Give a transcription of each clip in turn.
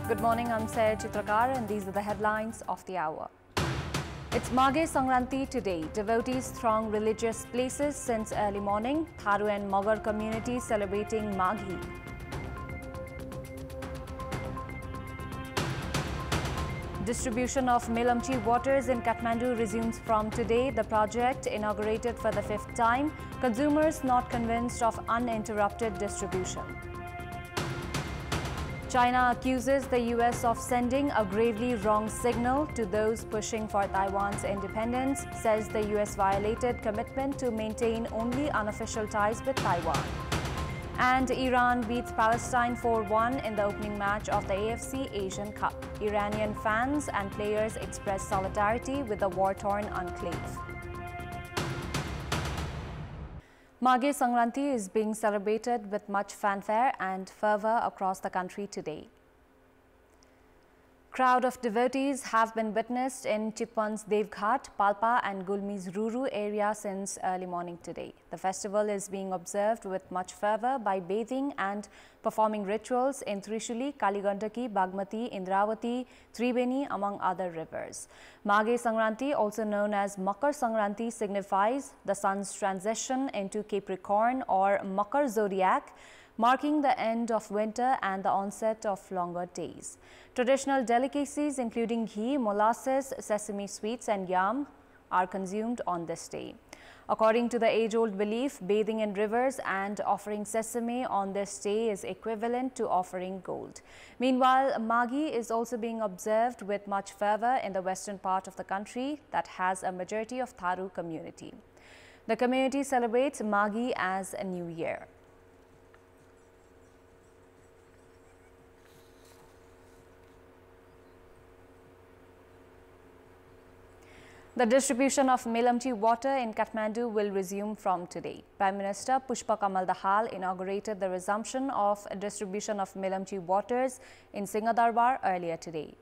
Good morning, I'm Chitrakar and these are the headlines of the hour. It's Makar Santi today. Devotees throng religious places since early morning. Tharu and Makar community celebrating Maghi. Distribution of Melamchi waters in Kathmandu resumes from today. The project inaugurated for the 5th time. Consumers not convinced of uninterrupted distribution. China accuses the US of sending a gravely wrong signal to those pushing for Taiwan's independence, says the US violated commitment to maintain only unofficial ties with Taiwan. And Iran beats Palestine 4-1 in the opening match of the AFC Asian Cup. Iranian fans and players express solidarity with the war-torn enclave. Makar Santi is being celebrated with much fanfare and fervour across the country today. Crowd of devotees have been witnessed in Chitwan's Devghat, Palpa and Gulmi's Ruru area since early morning today. The festival is being observed with much fervour by bathing and performing rituals in Trishuli, Kaligandaki, Bagmati, Indravati, Tribeni among other rivers. Makar Santi, also known as Makar Santi, signifies the sun's transition into Capricorn or Makar zodiac, marking the end of winter and the onset of longer days. Traditional delicacies including ghee, molasses, sesame sweets and yam are consumed on this day. According to the age-old belief, bathing in rivers and offering sesame on this day is equivalent to offering gold. Meanwhile, Maghi is also being observed with much fervour in the western part of the country that has a majority of Tharu community. The community celebrates Maghi as a new year. The distribution of Melamchi water in Kathmandu will resume from today. Prime Minister Pushpa Dahal inaugurated the resumption of distribution of Melamchi waters in Singadarbar earlier today.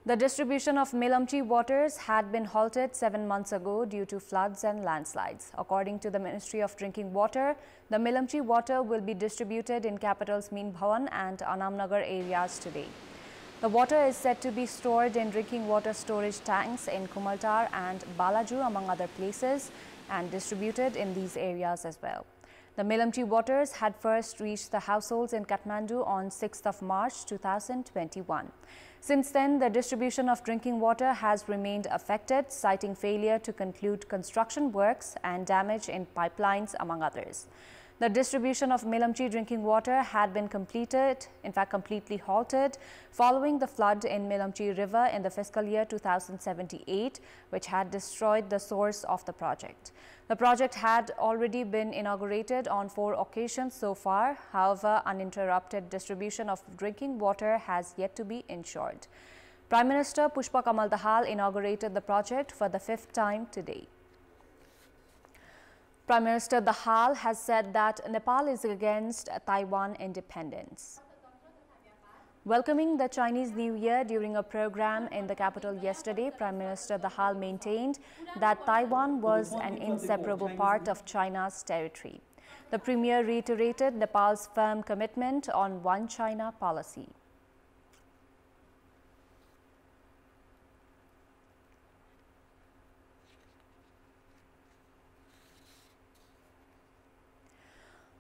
The distribution of Melamchi waters had been halted 7 months ago due to floods and landslides. According to the Ministry of Drinking Water, the Melamchi water will be distributed in capitals Meen Bhawan and Anamnagar areas today. The water is said to be stored in drinking water storage tanks in Kumaltar and Balaju among other places and distributed in these areas as well. The Melamchi waters had first reached the households in Kathmandu on 6th of March 2021. Since then, the distribution of drinking water has remained affected, citing failure to conclude construction works and damage in pipelines among others. The distribution of Melamchi drinking water had been completely halted following the flood in Melamchi River in the fiscal year 2078, which had destroyed the source of the project. The project had already been inaugurated on 4 occasions so far. However, uninterrupted distribution of drinking water has yet to be ensured. Prime Minister Pushpa Dahal inaugurated the project for the 5th time today. Prime Minister Dahal has said that Nepal is against Taiwan independence. Welcoming the Chinese New Year during a program in the capital yesterday, Prime Minister Dahal maintained that Taiwan was an inseparable part of China's territory. The Premier reiterated Nepal's firm commitment on One China policy.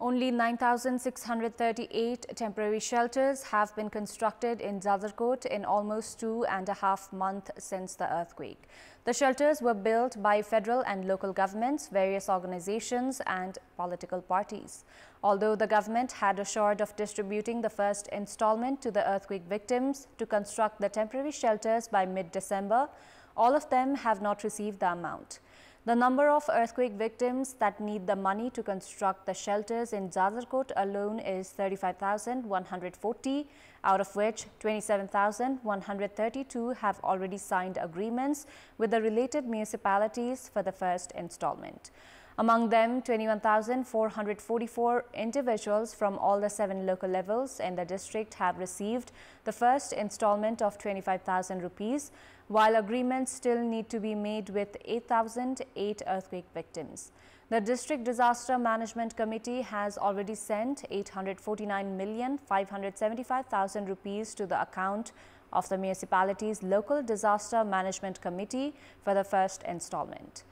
Only 9,638 temporary shelters have been constructed in Jajarkot in almost 2.5 months since the earthquake. The shelters were built by federal and local governments, various organizations and political parties. Although the government had assured of distributing the first installment to the earthquake victims to construct the temporary shelters by mid-December, all of them have not received the amount. The number of earthquake victims that need the money to construct the shelters in Jajarkot alone is 35,140, out of which 27,132 have already signed agreements with the related municipalities for the first installment. Among them, 21,444 individuals from all the 7 local levels in the district have received the first installment of 25,000 rupees, while agreements still need to be made with 8,008 earthquake victims. The District Disaster Management Committee has already sent 849,575,000 rupees to the account of the municipality's Local Disaster Management Committee for the first installment.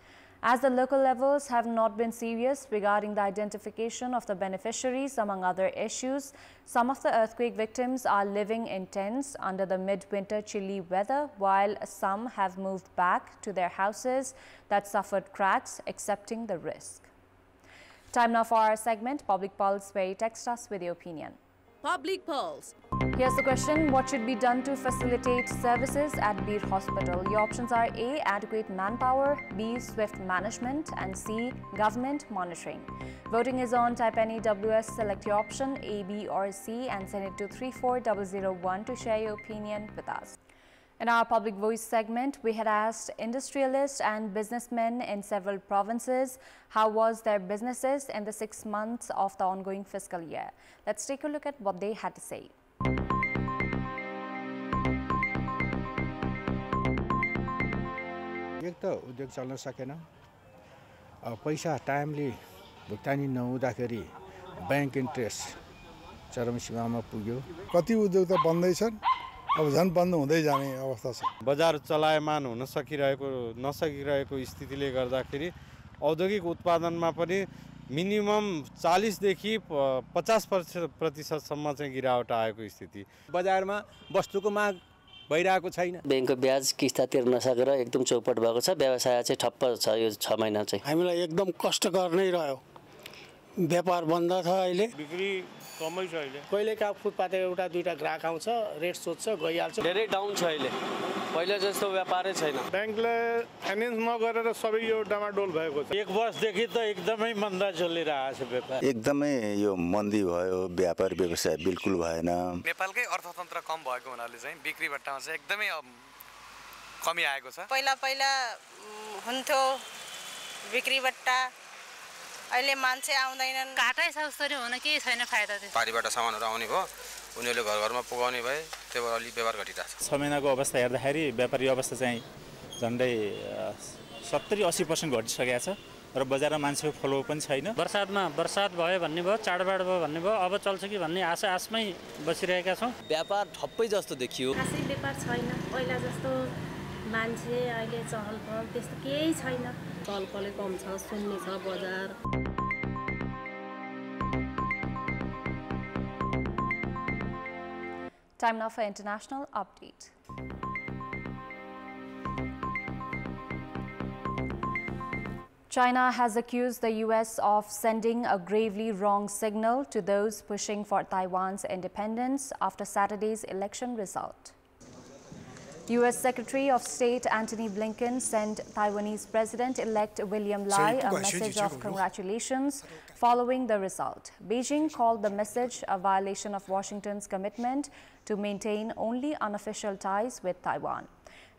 As the local levels have not been serious regarding the identification of the beneficiaries, among other issues, some of the earthquake victims are living in tents under the midwinter chilly weather, while some have moved back to their houses that suffered cracks, accepting the risk. Time now for our segment, Public Pulse, where you text us with your opinion. Public Pulse. Here's the question: what should be done to facilitate services at Bir Hospital? Your options are A. Adequate manpower, B. Swift management, and C. Government monitoring. Voting is on. Type any WS, select your option A, B, or C, and send it to 34001 to share your opinion with us. In our Public Voice segment, we had asked industrialists and businessmen in several provinces how was their businesses in the 6 months of the ongoing fiscal year. Let's take a look at what they had to say. एक त उद्योग चल्न सकेन, पैसा timely भुक्तानी नहुँदाखेरि bank interest चरम सीमामा पुग्यो। कति उद्योग त बन्दै छन्, अब झन् बन्द हुँदै जाने अवस्था छ। बजार चलायमान हुन नसकिरहेको स्थितिले गर्दाखेरि औद्योगिक उत्पादनमा पनि मिनिमम 40 देखि 50% सम्म चाहिँ गिरावट आएको स्थिति। बजारमा वस्तुको माग भइरहेको छैन। बैंकको ब्याज किस्ता तिर्न नसकेर एकदम चौपट भएको छ। व्यवसाय चाहिँ ठप्प छ यो 6 महिना चाहिँ। हामीलाई एकदम कष्टकर नै रह्यो। व्यापार बन्द छ अहिले। बिक्री कमै छ अहिले। कहिलेका फुटपाथमा एउटा दुईटा ग्राहक आउँछ, रेट सोध्छ, गइहाल्छ। धेरै डाउन छ अहिले। पहिले जस्तो व्यापारै छैन। बैंकले फाइनान्स नगरेर सबै यो डामाडोल भएको छ। 1 वर्षदेखि त एकदमै मन्दा चलिरहेको छ व्यापार। एकदमै यो मन्दी भयो, व्यापार व्यवसाय बिल्कुल भएन। नेपालकै अर्थतन्त्र कम भएको हुनाले चाहिँ बिक्री बट्टामा चाहिँ एकदमै कमी आएको छ। पहिला हुन्थ्यो बिक्री बट्टा, अहिले मान्छे आउँदैनन्। घाटै छ जस्तो हुन केही छैन फाइदा चाहिँ। पारीबाट सामानहरु आउने भयो, उनीहरूले घर-घरमा पुगाउने भए, त्यही भएर अलि व्यापार घटिरहेछ। 6 महिनाको अवस्था हेर्दाखेरि व्यापारी अवस्था चाहिँ झन्डै 70-80% घटिसकेको छ र बजारमा मान्छेको फ्लो पनि छैन। बर्सात भयो भन्ने भयो, चाडबाड भयो भन्ने भयो, अब चल्छ कि भन्ने आशमै बसिरहेका छौँ। व्यापार ठप्पै जस्तो देखियो। खासै व्यापार छैन, पहिला जस्तो मान्छे अहिले चहलपहल त्यस्तो केही छैन। चहलपहलै कम छ, सुन्ने छ बजार। Time now for international update. China has accused the U.S. of sending a gravely wrong signal to those pushing for Taiwan's independence after Saturday's election result. U.S. Secretary of State Antony Blinken sent Taiwanese President-elect William Lai a message of congratulations following the result. Beijing called the message a violation of Washington's commitment to maintain only unofficial ties with Taiwan.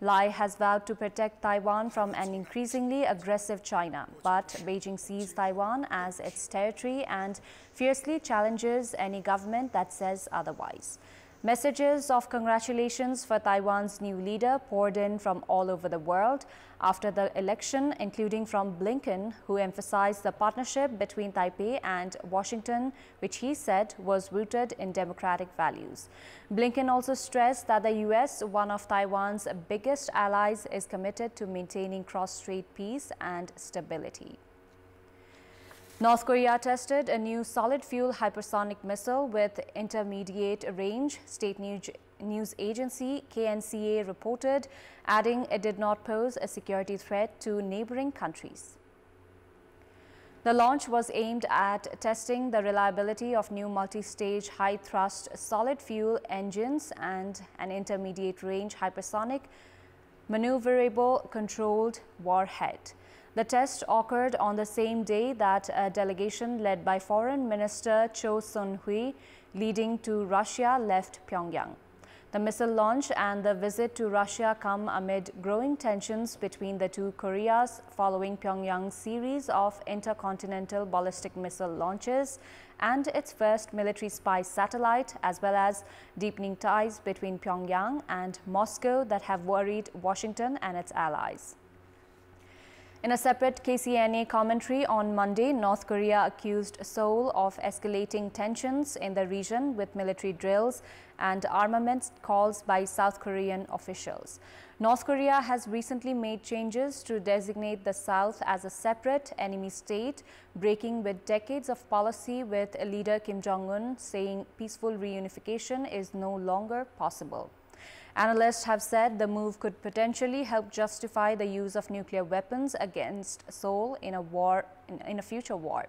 Lai has vowed to protect Taiwan from an increasingly aggressive China, but Beijing sees Taiwan as its territory and fiercely challenges any government that says otherwise. Messages of congratulations for Taiwan's new leader poured in from all over the world after the election, including from Blinken, who emphasized the partnership between Taipei and Washington, which he said was rooted in democratic values. Blinken also stressed that the U.S., one of Taiwan's biggest allies, is committed to maintaining cross-strait peace and stability. North Korea tested a new solid-fuel hypersonic missile with intermediate range, state news agency KNCA reported, adding it did not pose a security threat to neighboring countries. The launch was aimed at testing the reliability of new multi-stage high-thrust solid-fuel engines and an intermediate-range hypersonic maneuverable controlled warhead. The test occurred on the same day that a delegation led by Foreign Minister Cho Sun-hui leading to Russia left Pyongyang. The missile launch and the visit to Russia come amid growing tensions between the two Koreas following Pyongyang's series of intercontinental ballistic missile launches and its first military spy satellite, as well as deepening ties between Pyongyang and Moscow that have worried Washington and its allies. In a separate KCNA commentary on Monday, North Korea accused Seoul of escalating tensions in the region with military drills and armaments calls by South Korean officials. North Korea has recently made changes to designate the South as a separate enemy state, breaking with decades of policy with leader Kim Jong-un saying peaceful reunification is no longer possible. Analysts have said the move could potentially help justify the use of nuclear weapons against Seoul in a future war.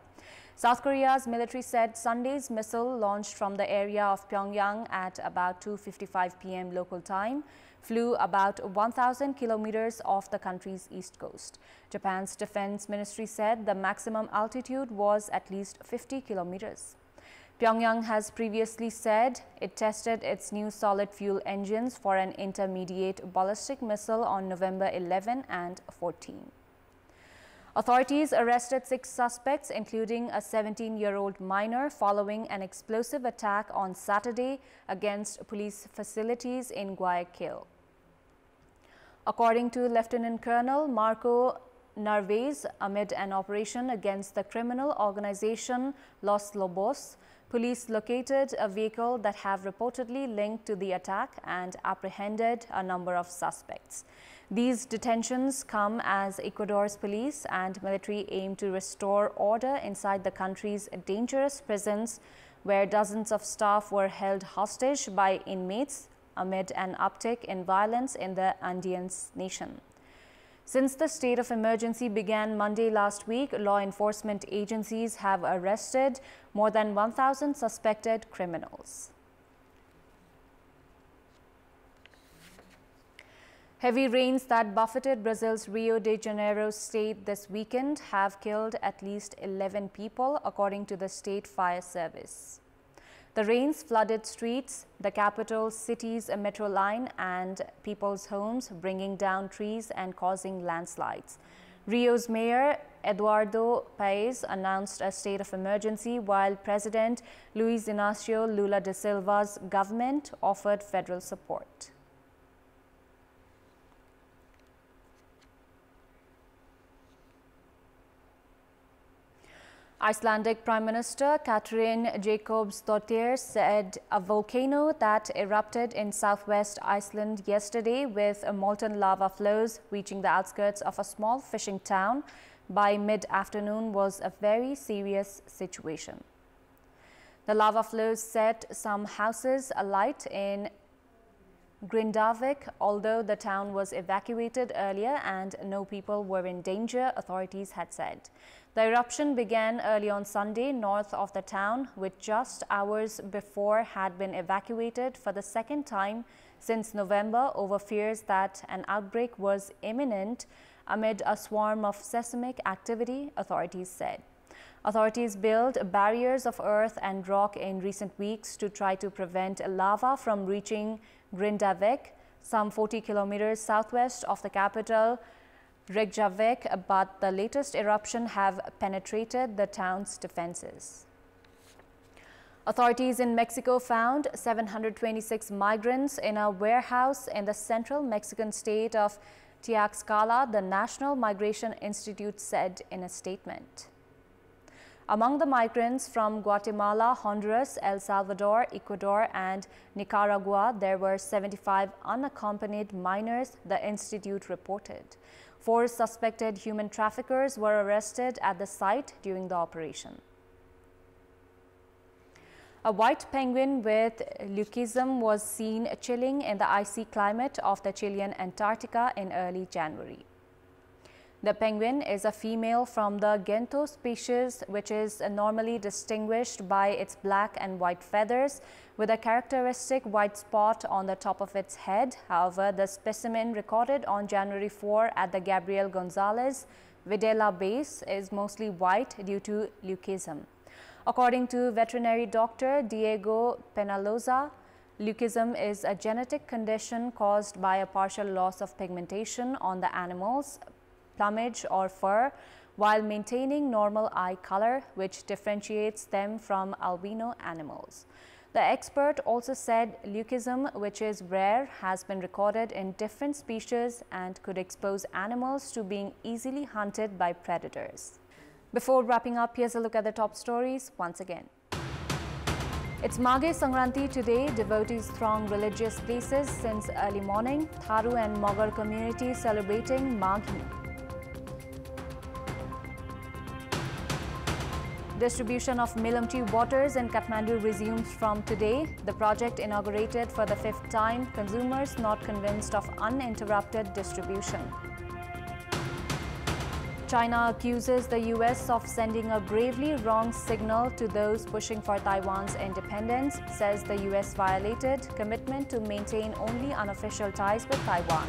South Korea's military said Sunday's missile launched from the area of Pyongyang at about 2:55 p.m. local time flew about 1,000 kilometers off the country's east coast. Japan's defense ministry said the maximum altitude was at least 50 kilometers. Pyongyang has previously said it tested its new solid fuel engines for an intermediate ballistic missile on November 11 and 14. Authorities arrested 6 suspects, including a 17-year-old minor, following an explosive attack on Saturday against police facilities in Guayaquil. According to Lieutenant Colonel Marco Narvaez, amid an operation against the criminal organization Los Lobos, police located a vehicle that have reportedly linked to the attack and apprehended a number of suspects. These detentions come as Ecuador's police and military aim to restore order inside the country's dangerous prisons, where dozens of staff were held hostage by inmates amid an uptick in violence in the Andean nation. Since the state of emergency began Monday last week, law enforcement agencies have arrested more than 1,000 suspected criminals. Heavy rains that buffeted Brazil's Rio de Janeiro state this weekend have killed at least 11 people, according to the state fire service. The rains flooded streets, the capital city's metro line, and people's homes, bringing down trees and causing landslides. Rio's mayor, Eduardo Paes, announced a state of emergency, while President Luiz Inácio Lula da Silva's government offered federal support. Icelandic Prime Minister Katrín Jakobsdóttir said a volcano that erupted in southwest Iceland yesterday with molten lava flows reaching the outskirts of a small fishing town by mid-afternoon was a very serious situation. The lava flows set some houses alight in Grindavik, although the town was evacuated earlier and no people were in danger, authorities had said. The eruption began early on Sunday north of the town, which just hours before had been evacuated for the second time since November over fears that an outbreak was imminent amid a swarm of seismic activity, authorities said. Authorities built barriers of earth and rock in recent weeks to try to prevent lava from reaching Grindavik, some 40 kilometers southwest of the capital, Reykjavik, but the latest eruption have penetrated the town's defenses. Authorities in Mexico found 726 migrants in a warehouse in the central Mexican state of Tlaxcala, the National Migration Institute said in a statement. Among the migrants from Guatemala, Honduras, El Salvador, Ecuador, and Nicaragua, there were 75 unaccompanied minors, the institute reported. 4 suspected human traffickers were arrested at the site during the operation. A white penguin with leucism was seen chilling in the icy climate of the Chilean Antarctica in early January. The penguin is a female from the Gento species, which is normally distinguished by its black and white feathers with a characteristic white spot on the top of its head. However, the specimen recorded on January 4 at the Gabriel Gonzalez Videla base is mostly white due to leucism. According to veterinary doctor Diego Penaloza, Leucism is a genetic condition caused by a partial loss of pigmentation on the animal's plumage or fur while maintaining normal eye color, which differentiates them from albino animals. The expert also said leucism, which is rare, has been recorded in different species and could expose animals to being easily hunted by predators. Before wrapping up, here's a look at the top stories once again. It's Makar Santi today. Devotees throng religious places since early morning. Tharu and Magar community celebrating Maghi. Distribution of Melamchi waters in Kathmandu resumes from today. The project inaugurated for the 5th time. Consumers not convinced of uninterrupted distribution. China accuses the US of sending a gravely wrong signal to those pushing for Taiwan's independence, says the US violated commitment to maintain only unofficial ties with Taiwan.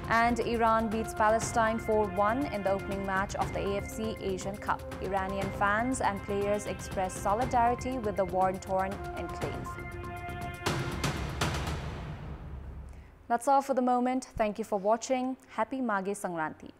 And Iran beats Palestine 4-1 in the opening match of the AFC Asian Cup. Iranian fans and players express solidarity with the war-torn enclave. That's all for the moment. Thank you for watching. Happy Makar Santi.